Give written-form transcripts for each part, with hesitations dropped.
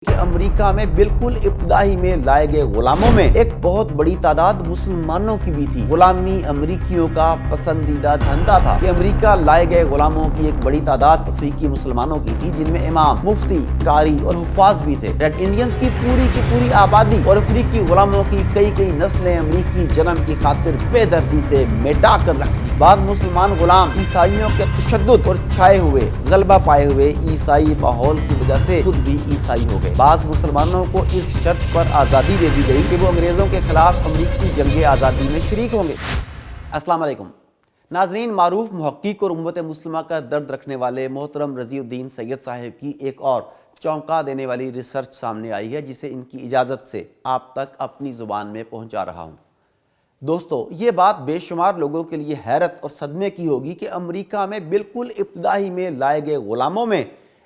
کہ امریکہ میں بالکل ابتدائی میں لائے گئے غلاموں میں ایک بہت بڑی تعداد مسلمانوں کی بھی تھی۔ غلامی امریکیوں کا پسندیدہ دھندا تھا کہ امریکہ لائے گئے غلاموں کی ایک بڑی تعداد افریقی مسلمانوں کی تھی، جن میں امام، مفتی، قاری اور حفاظ بھی تھے۔ ریڈ انڈینز کی پوری آبادی اور افریقی غلاموں کی کئی نسلیں امریکی جنم کی خاطر بے دردی سے مٹا کر رکھ دی۔ بعض مسلمان غلام عیسائیوں کے تشدد اور چھائے ہوئے غلبہ پائے ہوئے عیسائی ماحول کی وجہ سے خود بھی عیسائی ہو گئے۔ بعض مسلمانوں کو اس شرط پر آزادی دے دی گئی کہ وہ انگریزوں کے خلاف امریکی جنگ آزادی میں شریک ہوں گے۔ السلام علیکم ناظرین، معروف محقق اور امت مسلمہ کا درد رکھنے والے محترم رضی الدین سید صاحب کی ایک اور چونکا دینے والی ریسرچ سامنے آئی ہے، جسے ان کی اجازت سے آپ تک اپنی زبان میں پہنچا رہا ہوں۔ دوستو، یہ بات بے شمار لوگوں کے لیے حیرت اور صدمے کی ہوگی کہ امریکہ میں بالکل ابتدائی میں لائے گئے غلاموں میں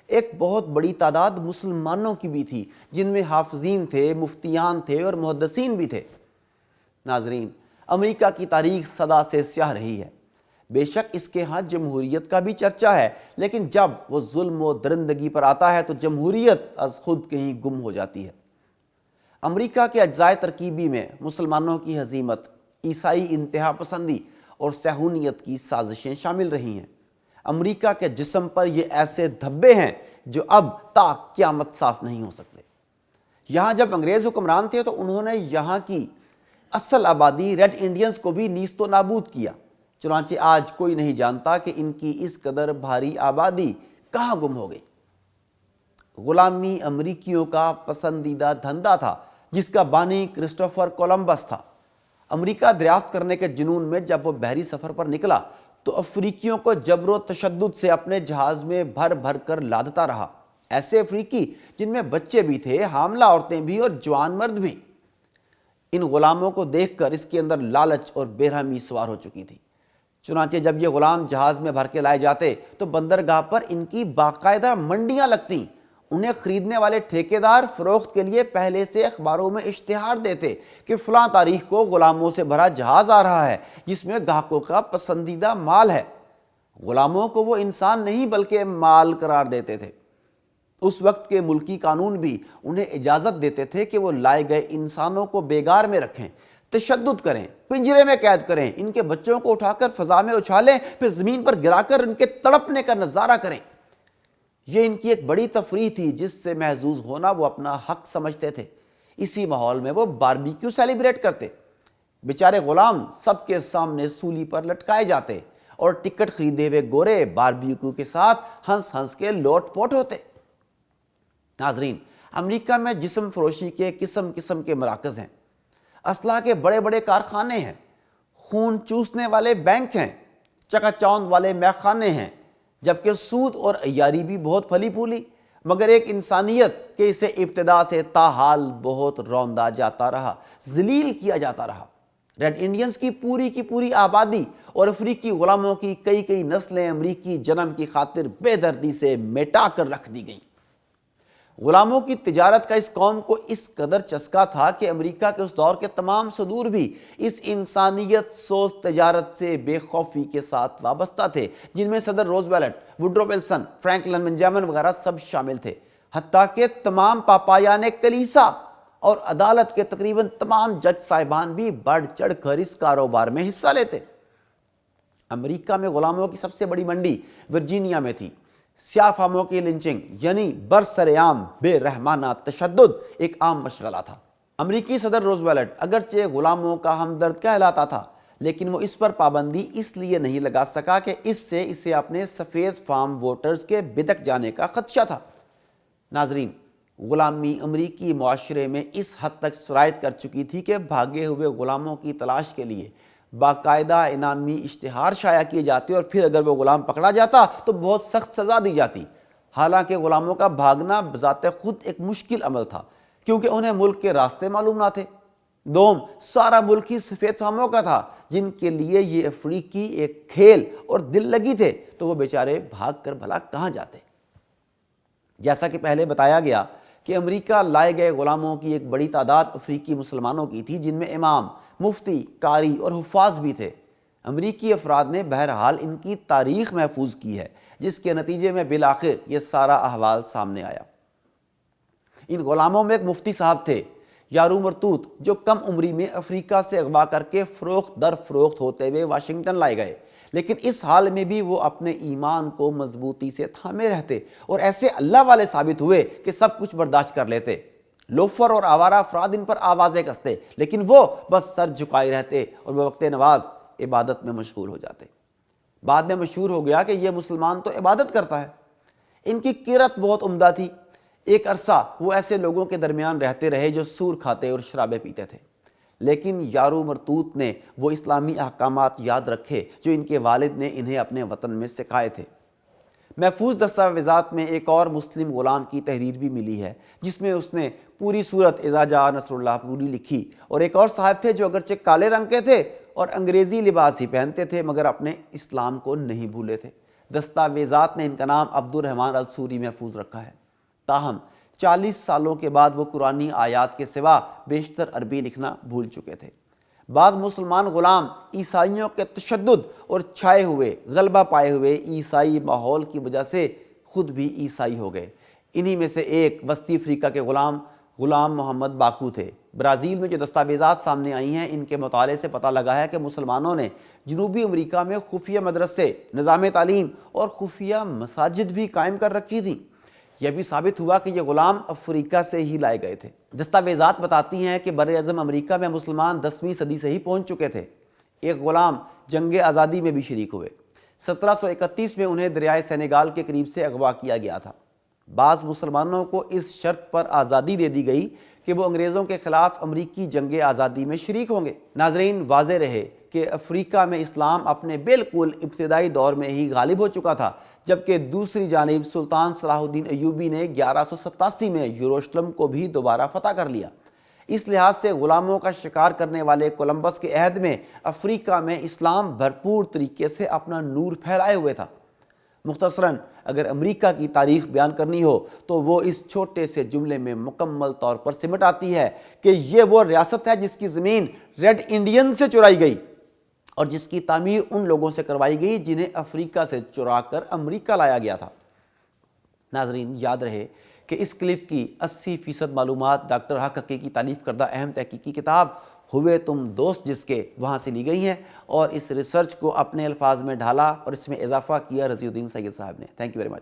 ایک بہت بڑی تعداد مسلمانوں کی بھی تھی، جن میں حافظین تھے، مفتیان تھے اور محدثین بھی تھے۔ ناظرین، امریکہ کی تاریخ صدا سے سیاہ رہی ہے۔ بے شک اس کے ہاں جمہوریت کا بھی چرچا ہے، لیکن جب وہ ظلم و درندگی پر آتا ہے تو جمہوریت از خود کہیں گم ہو جاتی ہے۔ امریکہ کے اجزائے ترکیبی میں مسلمانوں کی ہزیمت، عیسائی انتہا پسندی اور صہیونیت کی سازشیں شامل رہی ہیں۔ امریکہ کے جسم پر یہ ایسے دھبے ہیں جو اب تا قیامت صاف نہیں ہو سکتے۔ یہاں جب انگریز حکمران تھے تو انہوں نے یہاں کی اصل آبادی ریڈ انڈینز کو بھی نیست و نابود کیا۔ چنانچہ آج کوئی نہیں جانتا کہ ان کی اس قدر بھاری آبادی کہاں گم ہو گئی۔ غلامی امریکیوں کا پسندیدہ دھندا تھا، جس کا بانی کرسٹوفر کولمبس تھا۔ امریکہ دریافت کرنے کے جنون میں جب وہ بحری سفر پر نکلا تو افریقیوں کو جبر و تشدد سے اپنے جہاز میں بھر کر لادتا رہا۔ ایسے افریقی جن میں بچے بھی تھے، حاملہ عورتیں بھی اور جوان مرد بھی۔ ان غلاموں کو دیکھ کر اس کے اندر لالچ اور بے رحمی سوار ہو چکی تھی۔ چنانچہ جب یہ غلام جہاز میں بھر کے لائے جاتے تو بندرگاہ پر ان کی باقاعدہ منڈیاں لگتیں۔ انہیں خریدنے والے ٹھیکیدار فروخت کے لیے پہلے سے اخباروں میں اشتہار دیتے کہ فلاں تاریخ کو غلاموں سے بھرا جہاز آ رہا ہے، جس میں گاہکوں کا پسندیدہ مال ہے۔ غلاموں کو وہ انسان نہیں بلکہ مال قرار دیتے تھے۔ اس وقت کے ملکی قانون بھی انہیں اجازت دیتے تھے کہ وہ لائے گئے انسانوں کو بیگار میں رکھیں، تشدد کریں، پنجرے میں قید کریں، ان کے بچوں کو اٹھا کر فضا میں اچھالیں، پھر زمین پر گرا کر ان کے تڑپنے کا نظارہ کریں۔ یہ ان کی ایک بڑی تفریح تھی، جس سے محظوظ ہونا وہ اپنا حق سمجھتے تھے۔ اسی ماحول میں وہ باربیکیو سیلیبریٹ کرتے۔ بیچارے غلام سب کے سامنے سولی پر لٹکائے جاتے اور ٹکٹ خریدے ہوئے گورے باربیکیو کے ساتھ ہنس کے لوٹ پوٹ ہوتے۔ ناظرین، امریکہ میں جسم فروشی کے قسم کے مراکز ہیں، اسلحہ کے بڑے کارخانے ہیں، خون چوسنے والے بینک ہیں، چکا چوند والے میخانے ہیں، جبکہ سود اور عیاری بھی بہت پھلی پھولی، مگر ایک انسانیت کہ اسے ابتدا سے تاحال بہت روندا جاتا رہا، ذلیل کیا جاتا رہا۔ ریڈ انڈینز کی پوری آبادی اور افریقی غلاموں کی کئی نسلیں امریکی جنم کی خاطر بے دردی سے مٹا کر رکھ دی گئیں۔ غلاموں کی تجارت کا اس قوم کو اس قدر چسکا تھا کہ امریکہ کے اس دور کے تمام صدور بھی اس انسانیت سوز تجارت سے بے خوفی کے ساتھ وابستہ تھے، جن میں صدر Roosevelt, Woodrow Wilson, Franklin Benjamin وغیرہ سب شامل تھے۔ حتیٰ کہ تمام پاپایان کلیسا اور عدالت کے تقریباً تمام جج صاحبان بھی بڑھ چڑھ کر اس کاروبار میں حصہ لیتے۔ امریکہ میں غلاموں کی سب سے بڑی منڈی ورجینیا میں تھی۔ سیاہ فاموں کی لنچنگ یعنی برسر عام بے رحمانہ تشدد ایک عام مشغلہ تھا۔ امریکی صدر روزویلٹ اگرچہ غلاموں کا ہمدرد کہلاتا تھا، لیکن وہ اس پر پابندی اس لیے نہیں لگا سکا کہ اس سے اسے اپنے سفید فام ووٹرز کے بدک جانے کا خدشہ تھا۔ ناظرین، غلامی امریکی معاشرے میں اس حد تک سرایت کر چکی تھی کہ بھاگے ہوئے غلاموں کی تلاش کے لیے باقاعدہ انعامی اشتہار شائع کیے جاتے اور پھر اگر وہ غلام پکڑا جاتا تو بہت سخت سزا دی جاتی۔ حالانکہ غلاموں کا بھاگنا بذات خود ایک مشکل عمل تھا، کیونکہ انہیں ملک کے راستے معلوم نہ تھے۔ دوم، سارا ملک ہی سفید فاموں کا تھا، جن کے لیے یہ افریقی ایک کھیل اور دل لگی تھے، تو وہ بیچارے بھاگ کر بھلا کہاں جاتے۔ جیسا کہ پہلے بتایا گیا کہ امریکہ لائے گئے غلاموں کی ایک بڑی تعداد افریقی مسلمانوں کی تھی، جن میں امام، مفتی، قاری اور حفاظ بھی تھے۔ امریکی افراد نے بہرحال ان کی تاریخ محفوظ کی ہے، جس کے نتیجے میں بالآخر یہ سارا احوال سامنے آیا۔ ان غلاموں میں ایک مفتی صاحب تھے یارو مرتوت، جو کم عمری میں افریقہ سے اغوا کر کے فروخت در فروخت ہوتے ہوئے واشنگٹن لائے گئے، لیکن اس حال میں بھی وہ اپنے ایمان کو مضبوطی سے تھامے رہتے اور ایسے اللہ والے ثابت ہوئے کہ سب کچھ برداشت کر لیتے۔ لوفر اور آوارہ افراد ان پر آوازیں کستے، لیکن وہ بس سر جھکائے رہتے اور بوقت نواز عبادت میں مشغول ہو جاتے۔ بعد میں مشہور ہو گیا کہ یہ مسلمان تو عبادت کرتا ہے۔ ان کی قرت بہت عمدہ تھی۔ ایک عرصہ وہ ایسے لوگوں کے درمیان رہتے رہے جو سور کھاتے اور شرابیں پیتے تھے، لیکن یارو مرتوت نے وہ اسلامی احکامات یاد رکھے جو ان کے والد نے انہیں اپنے وطن میں سکھائے تھے۔ محفوظ دستاویزات میں ایک اور مسلم غلام کی تحریر بھی ملی ہے، جس میں اس نے پوری صورت اذا جاء نصر اللہ پوری لکھی، اور ایک اور صاحب تھے جو اگرچہ کالے رنگ کے تھے اور انگریزی لباس ہی پہنتے تھے مگر اپنے اسلام کو نہیں بھولے تھے۔ دستاویزات نے ان کا نام عبد الرحمن السوری محفوظ رکھا ہے۔ تاہم 40 سالوں کے بعد وہ قرآنی آیات کے سوا بیشتر عربی لکھنا بھول چکے تھے۔ بعض مسلمان غلام عیسائیوں کے تشدد اور چھائے ہوئے غلبہ پائے ہوئے عیسائی ماحول کی وجہ سے خود بھی عیسائی ہو گئے۔ انہی میں سے ایک وسطی افریقہ کے غلام محمد باکو تھے۔ برازیل میں جو دستاویزات سامنے آئی ہیں، ان کے مطالعے سے پتہ لگا ہے کہ مسلمانوں نے جنوبی امریکہ میں خفیہ مدرسے، نظام تعلیم اور خفیہ مساجد بھی قائم کر رکھی تھیں۔ یہ بھی ثابت ہوا کہ یہ غلام افریقہ سے ہی لائے گئے تھے۔ دستاویزات بتاتی ہیں کہ بر اعظم امریکہ میں مسلمان 10ویں صدی سے ہی پہنچ چکے تھے۔ ایک غلام جنگ آزادی میں بھی شریک ہوئے۔ 1731 میں انہیں دریائے سینیگال کے قریب سے اغوا کیا گیا تھا۔ بعض مسلمانوں کو اس شرط پر آزادی دے دی گئی کہ وہ انگریزوں کے خلاف امریکی جنگ آزادی میں شریک ہوں گے۔ ناظرین، واضح رہے کہ افریقہ میں اسلام اپنے بالکل ابتدائی دور میں ہی غالب ہو چکا تھا، جبکہ دوسری جانب سلطان صلاح الدین ایوبی نے 1187 میں یروشلم کو بھی دوبارہ فتح کر لیا۔ اس لحاظ سے غلاموں کا شکار کرنے والے کولمبس کے عہد میں افریقہ میں اسلام بھرپور طریقے سے اپنا نور پھیلائے ہوئے تھا۔ مختصراً اگر امریکہ کی تاریخ بیان کرنی ہو تو وہ اس چھوٹے سے جملے میں مکمل طور پر سمٹ آتی ہے کہ یہ وہ ریاست ہے جس کی زمین ریڈ انڈین سے چرائی گئی اور جس کی تعمیر ان لوگوں سے کروائی گئی جنہیں افریقہ سے چرا کر امریکہ لایا گیا تھا۔ ناظرین، یاد رہے کہ اس کلپ کی 80% معلومات ڈاکٹر حق حقی کی تعریف کردہ اہم تحقیقی کتاب ہوئے تم دوست جس کے وہاں سے لی گئی ہیں، اور اس ریسرچ کو اپنے الفاظ میں ڈھالا اور اس میں اضافہ کیا رضی الدین سید صاحب نے۔ Thank you very much.